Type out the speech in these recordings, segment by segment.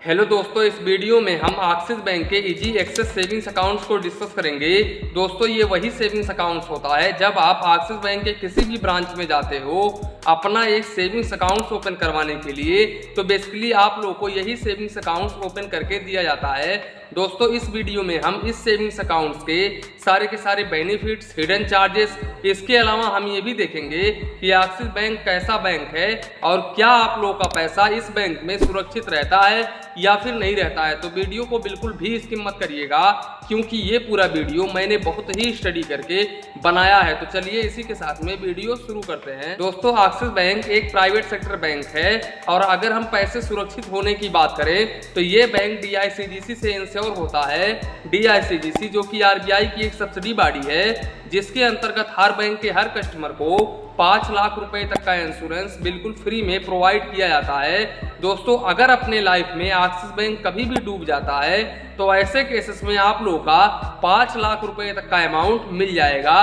Hello दोस्तों, इस video में हम एक्सिस बैंक के इजी एक्सेस सेविंग्स अकाउंट्स को डिस्कस करेंगे। दोस्तों, ये वही सेविंग्स अकाउंट्स होता है जब आप एक्सिस बैंक के किसी भी ब्रांच में जाते हो अपना एक सेविंग्स अकाउंट्स ओपन करवाने के लिए, तो बेसिकली आप लोगों को यही सेविंग्स अकाउंट्स ओपन करके दिया जाता है। दोस्तों, इस वीडियो में हम इस सेविंग्स अकाउंट्स के सारे बेनिफिट्स, हिडन चार्जेस, इसके अलावा हम ये भी देखेंगे कि एक्सिस बैंक कैसा बैंक है और क्या आप लोगों का पैसा इस बैंक में सुरक्षित रहता है या फिर नहीं रहता है। तो वीडियो को बिल्कुल भी स्किप मत करिएगा, क्योंकि ये पूरा वीडियो मैंने बहुत ही स्टडी करके बनाया है। तो चलिए इसी के साथ में वीडियो शुरू करते हैं। दोस्तों, एक्सिस बैंक एक प्राइवेट सेक्टर बैंक है और अगर हम पैसे सुरक्षित होने की बात करें तो ये बैंक DICGC से इंश्योर होता है। DICGC जो कि RBI की एक सब्सिडी बॉडी है, जिसके अंतर्गत हर बैंक के हर कस्टमर को 5 लाख रुपए तक का इंश्योरेंस बिल्कुल फ्री में प्रोवाइड किया जाता है। दोस्तों, अगर अपने लाइफ में एक्सिस बैंक कभी भी डूब जाता है तो ऐसे केसेस में आप लोगों का 5 लाख रुपए तक का अमाउंट मिल जाएगा।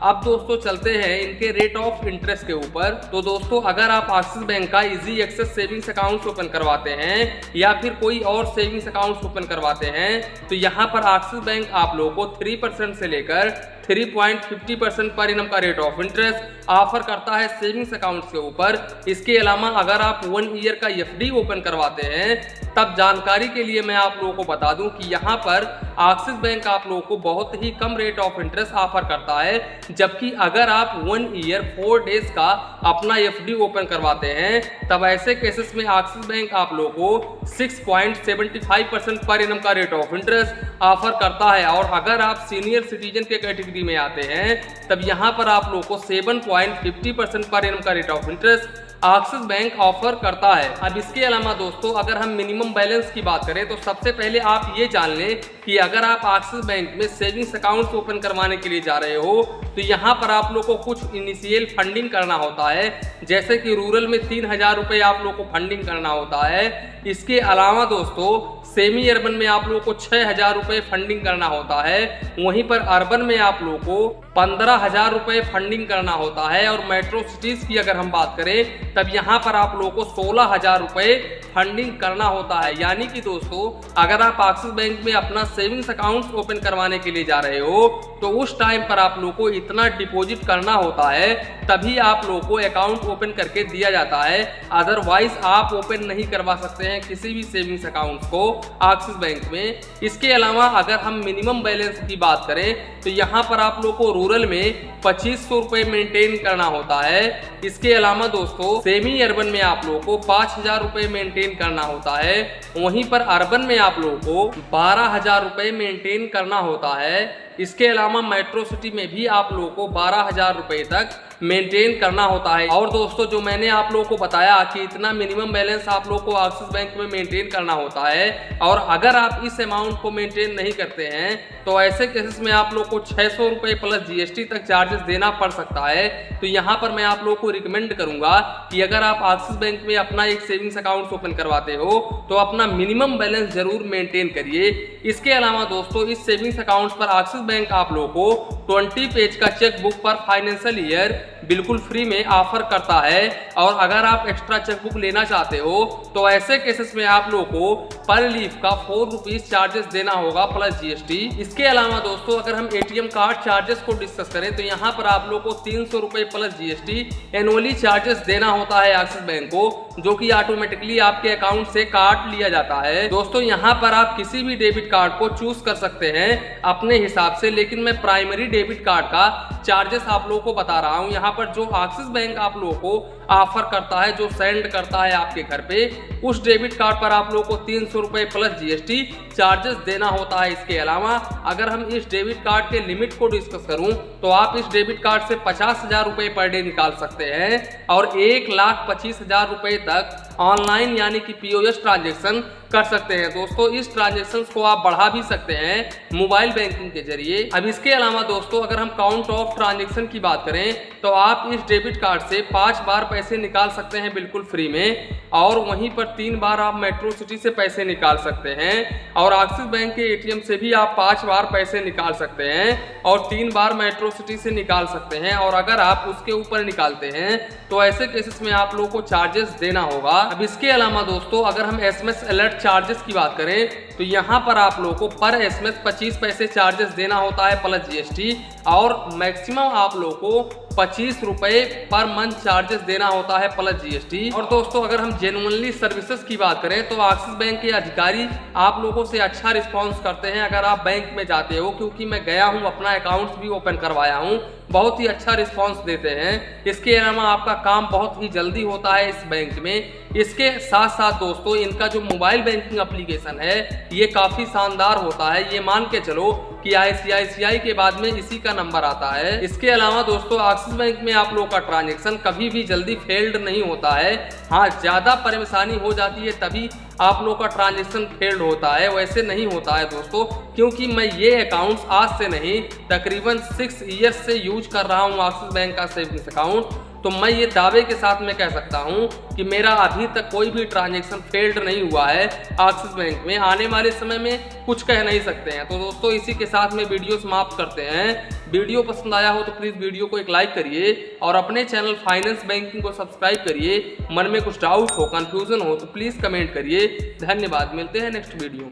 अब दोस्तों चलते हैं इनके रेट ऑफ इंटरेस्ट के ऊपर। तो दोस्तों, अगर आप एक्सिस बैंक का easy access savings accounts open करवाते हैं या फिर कोई और सेविंग्स अकाउंट्स ओपन करवाते हैं तो यहाँ पर एक्सिस बैंक आप लोगों को 3% से लेकर 3.50% पर एनम का रेट ऑफ इंटरेस्ट ऑफर करता है सेविंग्स अकाउंट्स के ऊपर। इसके अलावा अगर आप 1 ईयर का FD ओपन करवाते हैं तब जानकारी के लिए मैं आप लोगों को बता दूं कि यहाँ पर एक्सिस बैंक आप लोगों को बहुत ही कम रेट ऑफ इंटरेस्ट ऑफर करता है, जबकि अगर आप 1 ईयर 4 डेज का अपना FD ओपन करवाते हैं तब ऐसे केसेस में एक्सिस बैंक आप लोगों को 6.75% पर एनम का रेट ऑफ इंटरेस्ट ऑफर करता है। और अगर आप सीनियर सिटीजन के कैटेगरी में आते हैं तब यहाँ पर आप लोगों को 7.50% पर एनम का rate of interest axis bank offer करता है। अब इसके अलावा दोस्तों, अगर हम मिनिमम बैलेंस की बात करें तो सबसे पहले आप ये जान लें कि अगर आप एक्सिस बैंक में सेविंग्स अकाउंट्स ओपन करवाने के लिए जा रहे हो तो यहाँ पर आप लोग को कुछ इनिशियल फंडिंग करना होता है, जैसे कि रूरल में 3000 रुपये आप लोग को फंडिंग करना होता है। इसके अलावा दोस्तों, सेमी अर्बन में आप लोगों को 6000 रुपये फंडिंग करना होता है। वहीं पर अर्बन में आप लोगों को 15,000 रुपये फंडिंग करना होता है। और मेट्रो सिटीज की अगर हम बात करें तब यहाँ पर आप लोगों को 16,000 रुपये फंडिंग करना होता है। यानी कि दोस्तों, अगर आप एक्सिस बैंक में अपना सेविंग्स अकाउंट ओपन करवाने के लिए जा रहे हो तो उस टाइम पर आप लोगों को इतना डिपॉजिट करना होता है, तभी आप लोगों को अकाउंट ओपन करके दिया जाता है। अदरवाइज आप ओपन नहीं करवा सकते हैं किसी भी सेविंग्स अकाउंट को एक्सिस बैंक में। इसके अलावा अगर हम मिनिमम बैलेंस की बात करें तो यहाँ पर आप लोग को रूरल में 2500 रुपये मेंटेन करना होता है। इसके अलावा दोस्तों, सेमी अर्बन में आप लोगों को 5000 रुपये मेंटेन करना होता है। वहीं पर अर्बन में आप लोगों को 12,000 रुपये मेंटेन करना होता है। इसके अलावा मेट्रो सिटी में भी आप लोगों को 12,000 रुपये तक मेंटेन करना होता है। और दोस्तों, जो मैंने आप लोगों को बताया कि इतना मिनिमम बैलेंस आप लोगों को एक्सिस बैंक में मेंटेन करना होता है, और अगर आप इस अमाउंट को मेंटेन नहीं करते हैं तो ऐसे केसेस में आप लोग को 600 रुपये प्लस GST तक चार्जेस देना पड़ सकता है। तो यहाँ पर मैं आप लोगों को रिकमेंड करूंगा कि अगर आप एक्सिस बैंक में अपना एक सेविंग्स अकाउंट ओपन करवाते हो तो अपना मिनिमम बैलेंस जरूर मेंटेन करिए। इसके अलावा दोस्तों, इस सेविंग्स अकाउंट पर एक्सिस बैंक आप लोगों को 20 पेज का चेक बुक पर फाइनेंशियल ईयर बिल्कुल फ्री में ऑफर करता है। और अगर आप एक्स्ट्रा चेकबुक लेना चाहते हो तो ऐसे केसेस में आप लोगों को पर लीफ का 4 रुपीज चार्जेस देना होगा प्लस GST। इसके अलावा दोस्तों, अगर हम ATM कार्ड चार्जेस को डिस्कस करें तो यहाँ पर आप लोगों को 300 रुपये प्लस GST एनुअली चार्जेस देना होता है एक्सिस बैंक को, जो कि ऑटोमेटिकली आपके अकाउंट से काट लिया जाता है। दोस्तों, यहाँ पर आप किसी भी डेबिट कार्ड को चूज कर सकते हैं अपने हिसाब से, लेकिन मैं प्राइमरी डेबिट कार्ड का चार्जेस आप लोगों को बता रहा हूँ। यहाँ पर जो एक्सिस बैंक आप लोगों को ऑफर करता है, जो सेंड करता है आपके घर पे, उस डेबिट कार्ड पर आप लोगों को 300 रुपये प्लस GST चार्जेस देना होता है। इसके अलावा अगर हम इस डेबिट कार्ड के लिमिट को डिस्कस करूं तो आप इस डेबिट कार्ड से 50,000 रुपये पर डे निकाल सकते हैं और 1,25,000 रुपये तक ऑनलाइन यानी कि POS ट्रांजेक्शन कर सकते हैं। दोस्तों, इस ट्रांजेक्शन को आप बढ़ा भी सकते हैं मोबाइल बैंकिंग के जरिए। अब इसके अलावा दोस्तों, अगर हम काउंट ऑफ ट्रांजेक्शन की बात करें तो आप इस डेबिट कार्ड से 5 बार पैसे निकाल सकते हैं बिल्कुल फ्री में, और वहीं पर 3 बार आप मेट्रो सिटी से पैसे निकाल सकते हैं। और एक्सिस बैंक के ATM से भी आप 5 बार पैसे निकाल सकते हैं और 3 बार मेट्रो सिटी से निकाल सकते हैं। और अगर आप उसके ऊपर निकालते हैं तो ऐसे केसेस में आप लोगों को चार्जेस देना होगा। अब इसके अलावा दोस्तों अगर हम SMS अलर्ट चार्जेस की बात करें तो यहाँ पर आप लोगों को पर SMS 25 पैसे चार्जेस देना होता है प्लस GST, और मैक्सिमम आप लोगों को 25 रुपए पर मंथ चार्जेस देना होता है प्लस GST। और दोस्तों अगर हम जेन्युइनली सर्विसेज की बात करें तो एक्सिस बैंक के अधिकारी आप लोगों से अच्छा रिस्पॉन्स करते हैं अगर आप बैंक में जाते हो, क्योंकि मैं गया हूं, अपना अकाउंट भी ओपन करवाया हूं, बहुत ही अच्छा रिस्पॉन्स देते हैं। इसके अलावा आपका काम बहुत ही जल्दी होता है इस बैंक में। इसके साथ साथ दोस्तों इनका जो मोबाइल बैंकिंग एप्लीकेशन है ये काफ़ी शानदार होता है, ये मान के चलो कि ICICI के बाद में इसी का नंबर आता है। इसके अलावा दोस्तों एक्सिस बैंक में आप लोगों का ट्रांजैक्शन कभी भी जल्दी फेल्ड नहीं होता है। हाँ, ज़्यादा परेशानी हो जाती है तभी आप लोगों का ट्रांजैक्शन फेल्ड होता है, वैसे नहीं होता है दोस्तों, क्योंकि मैं ये अकाउंट्स आज से नहीं तकरीबन 6 ईयर्स से यूज कर रहा हूँ एक्सिस बैंक का सेविंग्स अकाउंट। तो मैं ये दावे के साथ में कह सकता हूँ कि मेरा अभी तक कोई भी ट्रांजैक्शन फेल्ड नहीं हुआ है एक्सिस बैंक में। आने वाले समय में कुछ कह नहीं सकते हैं। तो दोस्तों इसी के साथ में वीडियो समाप्त करते हैं। वीडियो पसंद आया हो तो प्लीज़ वीडियो को एक लाइक करिए और अपने चैनल फाइनेंस बैंकिंग को सब्सक्राइब करिए। मन में कुछ डाउट हो, कंफ्यूजन हो तो प्लीज़ कमेंट करिए। धन्यवाद, मिलते हैं नेक्स्ट वीडियो।